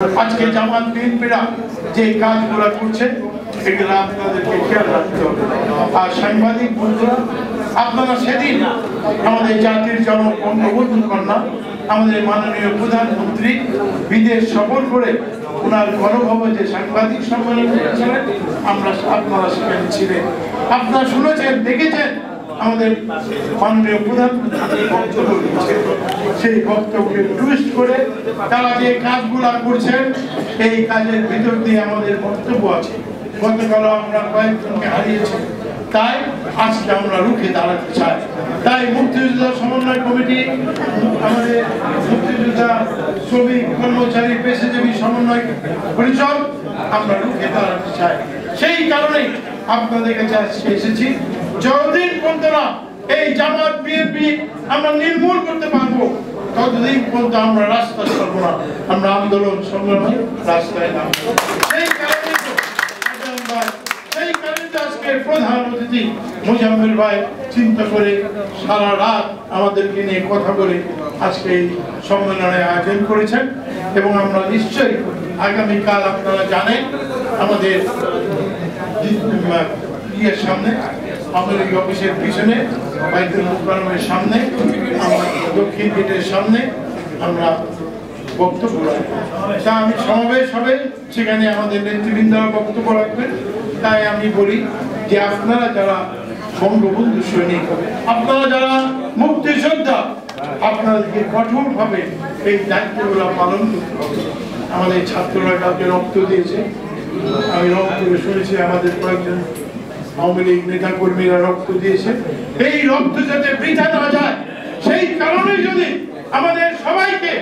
আজকে জামাত বিএনপিরা যে কাজগুলো করছে এগুলো আপনাদেরকে খেয়াল রাখতে হবে। আর সাংবাদিক বন্ধুরা, আপনারা সেদিন আমাদের জাতির জনক বঙ্গবন্ধু কন্যা আমাদের মাননীয় প্রধানমন্ত্রী বিদেশ সফর করে ওনার গণভবনে যে সাংবাদিক সম্মেলন করেছিলেন, আপনারা সেখানে ছিলেন। আপনারা শুনেছেন, দেখেছেন আমাদের মাননীয় প্রধানমন্ত্রী বক্তব্য দিচ্ছেন। সেই বক্তব্যকে টুইস্ট করে তারা যে কাজগুলা করছেন এই কাজের ভিতর দিয়ে আমাদের বক্তব্য আছে। গতকাল আমরা কয়েকজনকে হারিয়েছি, তাই আজকে আমরা রুখে দাঁড়াতে চাই। তাই মুক্তিযোদ্ধা সমন্বয় কমিটি, আমাদের মুক্তিযোদ্ধা শ্রমিক কর্মচারী পেশাজীবী সমন্বয় পরিষদ আমরা রুখে দাঁড়াতে চাই। সেই কারণে আপনাদের কাছে আজকে এসেছি। যতদিন পর্যন্ত না এই জামাত বিএনপি আমরা নির্মূল করতে পারবো ততদিন পর্যন্ত আমরা রাস্তা ছাড়বো না, আমরা আন্দোলন সংগ্রামে রাস্তায় নামবো। সেই কারণে আজকে প্রধান অতিথি মোজাম্মেল ভাই চিন্তা করে সারা রাত আমাদেরকে নিয়ে কথা বলে আজকে এই সম্মেলনের আয়োজন করেছেন। এবং আমরা নিশ্চয়ই আগামীকাল আপনারা জানেন আমাদের ইয়ের সামনে, আমাদের এই অফিসের পিছনে বাইতুল মুকাররমের সামনে, দক্ষিণ গেটের সামনে আমরা বক্তব্য রাখবো। তা আমি সমাবেশ হবে, সেখানে আমাদের নেতৃবৃন্দরা বক্তব্য রাখবেন। তাই আমি বলি যে আপনারা যারা বঙ্গবন্ধু সৈনিক, আপনারা যারা মুক্তিযোদ্ধা, আপনাদেরকে কঠোরভাবে এই দায়িত্বগুলো পালন করতে হবে। আমাদের ছাত্ররা কাউকে রক্ত দিয়েছে, আমি রক্ত শুনেছি, আমাদের কয়েকজন আওয়ামী লীগ নেতা কর্মীরা রক্ত দিয়েছে। এই রক্ত যাতে বৃথা না যায়, সেই কারণে যদি আমাদের সবাইকে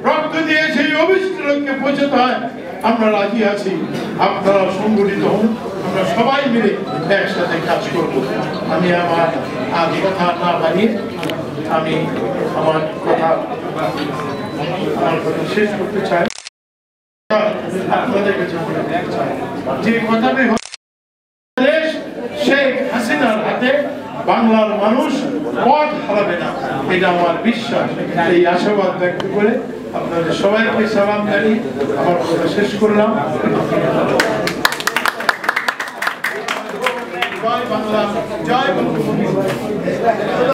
রক্ত দিয়ে সেই অভিষ্ট লক্ষ্যে পৌঁছতে হয়, আমরা রাজি আছি। আপনারা সংগঠিত হন, আমরা সবাই মিলে একসাথে কাজ করব। আমি আমার আজ কথা না বাড়িয়ে আমি আমার কথা শেষ করতে চাই। আপনাদের কাছে যে কথাটি দেশ শেখ হাসিনার হাতে বাংলার মানুষ পথ হারাবে না, এটা আমার বিশ্বাস। এই আশাবাদ ব্যক্ত করে আপনাদের সবাইকে সালাম জানিয়ে আমার কথা শেষ করলাম। জয় বাংলা, জয় বঙ্গবন্ধু।